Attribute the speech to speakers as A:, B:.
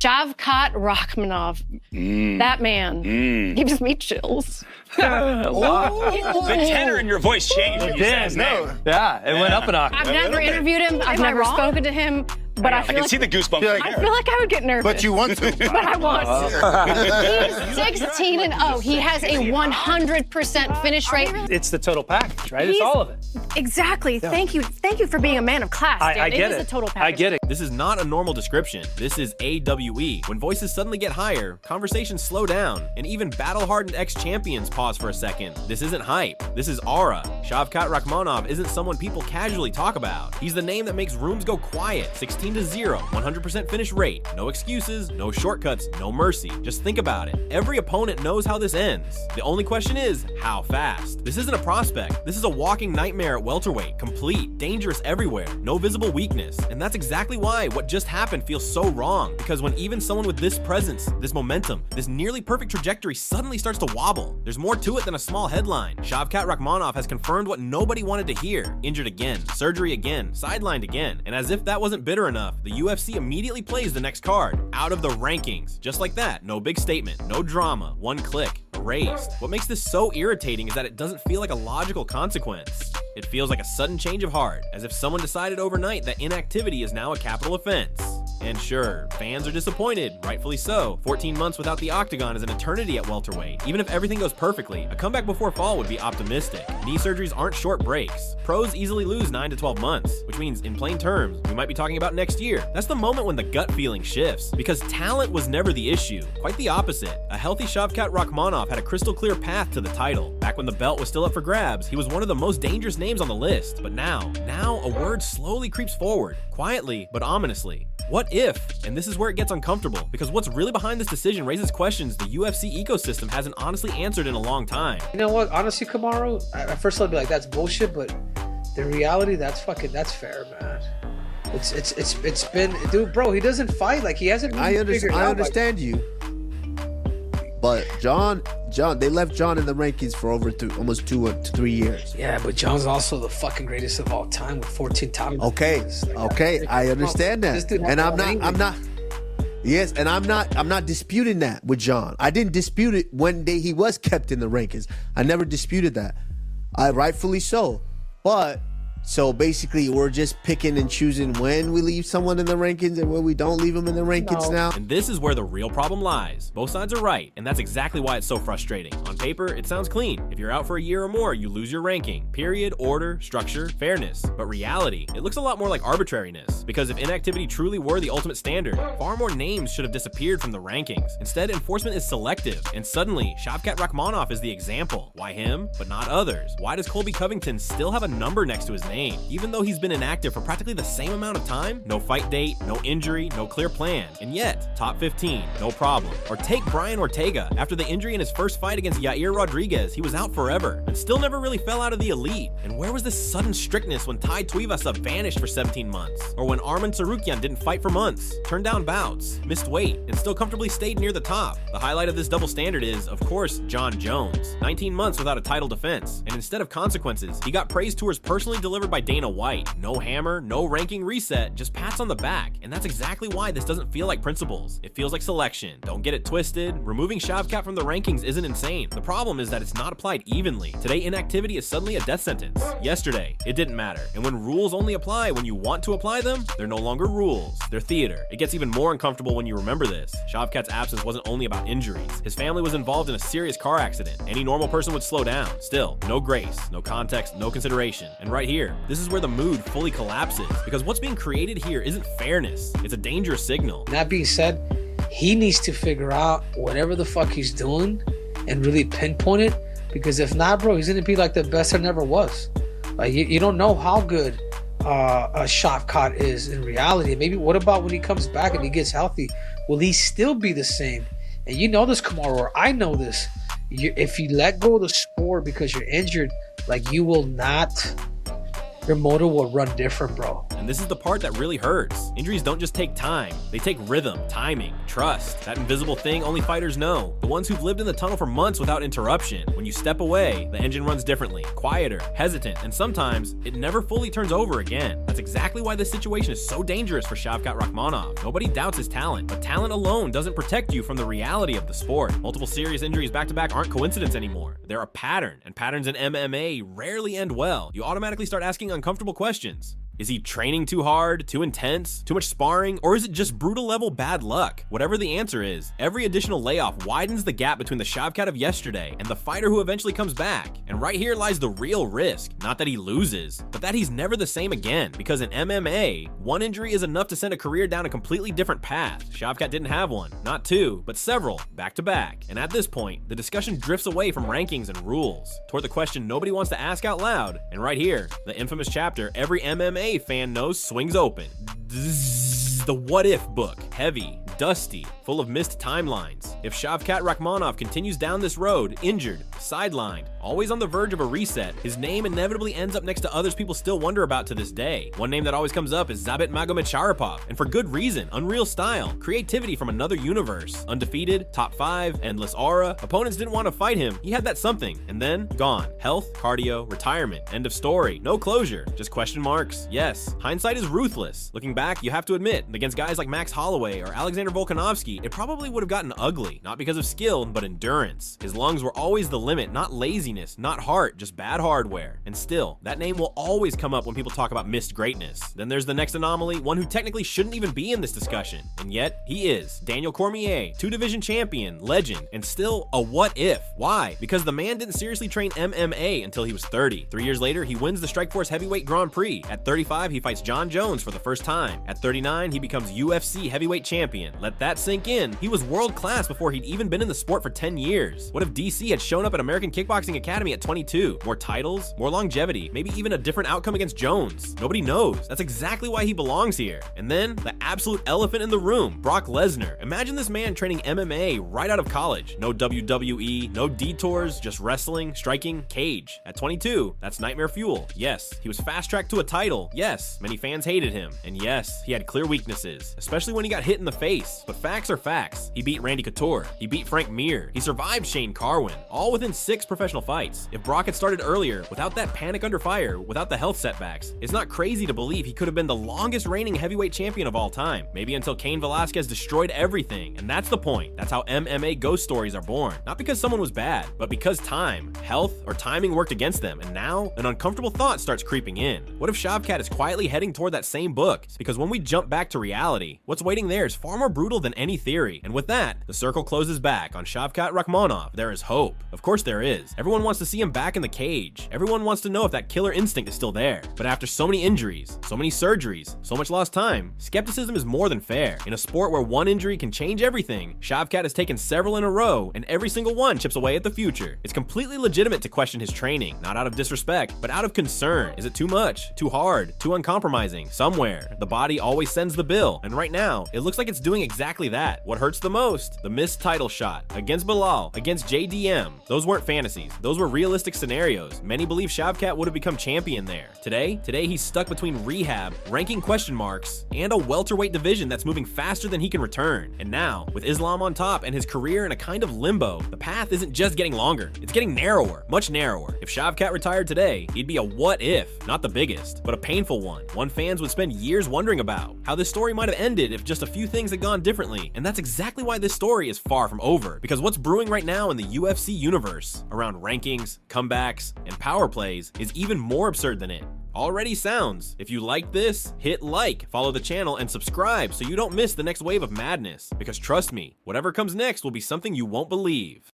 A: Shavkat Rakhmonov. That man gives me chills.
B: The tenor in your voice changed when you said his name.
C: Yeah, it went up a notch.
A: I've never interviewed him. I've never spoken to him. But I
B: can see the goosebumps.
A: I feel like I would get nervous.
D: But you want to.
A: But I want to. He's 16-0. He has a 100% finish rate.
C: It's the total package, right? It's all of it.
A: Exactly. Yeah. Thank you for being a man of class.
C: I get it.
A: It is a total package.
C: I get it.
E: This is not a normal description. This is AWE. When voices suddenly get higher, conversations slow down, and even battle-hardened ex-champions pause for a second. This isn't hype. This is aura. Shavkat Rakhmonov isn't someone people casually talk about. He's the name that makes rooms go quiet. 16-0, 100% finish rate. No excuses, no shortcuts, no mercy. Just think about it. Every opponent knows how this ends. The only question is, how fast? This isn't a prospect. This is a walking nightmare at welterweight. Complete, dangerous everywhere, no visible weakness. And that's exactly why what just happened feels so wrong. Because when even someone with this presence, this momentum, this nearly perfect trajectory suddenly starts to wobble, there's more to it than a small headline. Shavkat Rakhmonov has confirmed what nobody wanted to hear. Injured again, surgery again, sidelined again. And as if that wasn't bitter enough, the UFC immediately plays the next card, out of the rankings. Just like that, no big statement, no drama, one click, erased. What makes this so irritating is that it doesn't feel like a logical consequence. It feels like a sudden change of heart, as if someone decided overnight that inactivity is now a capital offense. And sure, fans are disappointed, rightfully so. 14 months without the octagon is an eternity at welterweight. Even if everything goes perfectly, a comeback before fall would be optimistic. Knee surgeries aren't short breaks. Pros easily lose 9 to 12 months, which means, in plain terms, we might be talking about next year. That's the moment when the gut feeling shifts, because talent was never the issue. Quite the opposite. A healthy Shavkat Rakhmonov had a crystal clear path to the title. Back when the belt was still up for grabs, he was one of the most dangerous names on the list. But now a word slowly creeps forward, quietly but ominously. What if? And this is where it gets uncomfortable, because what's really behind this decision raises questions the UFC ecosystem hasn't honestly answered in a long time.
F: You know what? Honestly, Kamaru, at first I'd be like, that's bullshit, but the reality, that's fair, man. It's been, dude, bro, he doesn't fight, like he hasn't really figured out.
D: I understand you. But John, they left John in the rankings for over almost 2 to 3 years.
F: Yeah, but John's also the fucking greatest of all time with 14 titles.
D: Okay, I understand that, and I'm not. Yes, and I'm not disputing that with John. I didn't dispute it when he was kept in the rankings. I never disputed that. Rightfully so, but. So basically, we're just picking and choosing when we leave someone in the rankings and when we don't leave them in the rankings now.
E: And this is where the real problem lies. Both sides are right, and that's exactly why it's so frustrating. On paper, it sounds clean. If you're out for a year or more, you lose your ranking. Period, order, structure, fairness. But reality, it looks a lot more like arbitrariness. Because if inactivity truly were the ultimate standard, far more names should have disappeared from the rankings. Instead, enforcement is selective. And suddenly, Shavkat Rakhmonov is the example. Why him, but not others? Why does Colby Covington still have a number next to his name? Even though he's been inactive for practically the same amount of time? No fight date, no injury, no clear plan. And yet, top 15, no problem. Or take Brian Ortega. After the injury in his first fight against Yair Rodriguez, he was out forever, and still never really fell out of the elite. And where was this sudden strictness when Tai Tuivasa vanished for 17 months? Or when Arman Tsarukyan didn't fight for months, turned down bouts, missed weight, and still comfortably stayed near the top? The highlight of this double standard is, of course, John Jones. 19 months without a title defense, and instead of consequences, he got praise tours personally delivered by Dana White. No hammer, no ranking reset, just pats on the back. And that's exactly why this doesn't feel like principles. It feels like selection. Don't get it twisted. Removing Shavkat from the rankings isn't insane. The problem is that it's not applied evenly. Today, inactivity is suddenly a death sentence. Yesterday, it didn't matter. And when rules only apply when you want to apply them, they're no longer rules. They're theater. It gets even more uncomfortable when you remember this. Shavkat's absence wasn't only about injuries. His family was involved in a serious car accident. Any normal person would slow down. Still, no grace, no context, no consideration. And right here, this is where the mood fully collapses, because what's being created here isn't fairness. It's a dangerous signal.
F: That being said, he needs to figure out whatever the fuck he's doing and really pinpoint it, because if not, bro, he's gonna be like the best there never was. Like you don't know how good a Shavkat is in reality. Maybe what about when he comes back and he gets healthy? Will he still be the same? And you know this, Kamaru, or I know this. If you let go of the sport because you're injured, like you will not your motor will run different, bro.
E: And this is the part that really hurts. Injuries don't just take time, they take rhythm, timing, trust. That invisible thing only fighters know. The ones who've lived in the tunnel for months without interruption. When you step away, the engine runs differently, quieter, hesitant, and sometimes it never fully turns over again. That's exactly why this situation is so dangerous for Shavkat Rakhmonov. Nobody doubts his talent, but talent alone doesn't protect you from the reality of the sport. Multiple serious injuries back-to-back aren't coincidence anymore. They're a pattern, and patterns in MMA rarely end well. You automatically start asking uncomfortable questions. Is he training too hard, too intense, too much sparring, or is it just brutal level bad luck? Whatever the answer is, every additional layoff widens the gap between the Shavkat of yesterday and the fighter who eventually comes back. And right here lies the real risk. Not that he loses, but that he's never the same again. Because in MMA, one injury is enough to send a career down a completely different path. Shavkat didn't have one, not two, but several, back to back. And at this point, the discussion drifts away from rankings and rules, toward the question nobody wants to ask out loud. And right here, the infamous chapter every MMA fan knows swings open. The What If book. Heavy, dusty, full of missed timelines. If Shavkat Rakhmonov continues down this road, injured, sidelined, always on the verge of a reset, his name inevitably ends up next to others people still wonder about to this day. One name that always comes up is Zabit Magomedsharipov, and for good reason. Unreal style, creativity from another universe. Undefeated, top 5, endless aura. Opponents didn't want to fight him. He had that something, and then gone. Health, cardio, retirement. End of story. No closure, just question marks. Yes, hindsight is ruthless. Looking back, you have to admit, against guys like Max Holloway or Alexander Volkanovski, it probably would have gotten ugly, not because of skill, but endurance. His lungs were always the limit, not laziness, not heart, just bad hardware. And still, that name will always come up when people talk about missed greatness. Then there's the next anomaly, one who technically shouldn't even be in this discussion. And yet, he is. Daniel Cormier, 2-division champion, legend, and still a what if. Why? Because the man didn't seriously train MMA until he was 30. 3 years later, he wins the Strikeforce Heavyweight Grand Prix. At 35, he fights John Jones for the first time. At 39, he becomes UFC Heavyweight Champion. Let that sink in. He was world class before he'd even been in the sport for 10 years. What if DC had shown up at American Kickboxing Academy at 22? More titles, more longevity, maybe even a different outcome against Jones. Nobody knows. That's exactly why he belongs here. And then, the absolute elephant in the room, Brock Lesnar. Imagine this man training MMA right out of college. No WWE, no detours, just wrestling, striking, cage. At 22, that's nightmare fuel. Yes, he was fast-tracked to a title. Yes, many fans hated him. And yes, he had clear weaknesses, especially when he got hit in the face. But facts are facts. He beat Randy Couture. He beat Frank Mir. He survived Shane Carwin, all within 6 professional fights. If Brock had started earlier, without that panic under fire, without the health setbacks, it's not crazy to believe he could have been the longest reigning heavyweight champion of all time. Maybe until Cain Velasquez destroyed everything. And that's the point. That's how MMA ghost stories are born. Not because someone was bad, but because time, health, or timing worked against them. And now, an uncomfortable thought starts creeping in. What if Shavkat is quietly heading toward that same book? Because when we jump back to reality, what's waiting there is far more brutal than any theory. And with that, the circle closes back on Shavkat Rakhmonov. There is hope. Of course there is. Everyone wants to see him back in the cage. Everyone wants to know if that killer instinct is still there. But after so many injuries, so many surgeries, so much lost time, skepticism is more than fair. In a sport where one injury can change everything, Shavkat has taken several in a row, and every single one chips away at the future. It's completely legitimate to question his training, not out of disrespect, but out of concern. Is it too much? Too hard? Too uncompromising? Somewhere, the body always sends the bill, and right now, it looks like it's doing exactly that. What hurts the most? The missed title shot. Against Bilal, against JDM. Those weren't fantasies. Those were realistic scenarios. Many believe Shavkat would have become champion there. Today he's stuck between rehab, ranking question marks, and a welterweight division that's moving faster than he can return. And now, with Islam on top and his career in a kind of limbo, the path isn't just getting longer, it's getting narrower, much narrower. If Shavkat retired today, he'd be a what if, not the biggest, but a painful one fans would spend years wondering about. How this story might have ended if just a few things had gone differently. And that's exactly why this story is far from over, because what's brewing right now in the UFC universe around rankings, comebacks, and power plays is even more absurd than it already sounds. If you like this, hit like, follow the channel, and subscribe so you don't miss the next wave of madness. Because trust me, whatever comes next will be something you won't believe.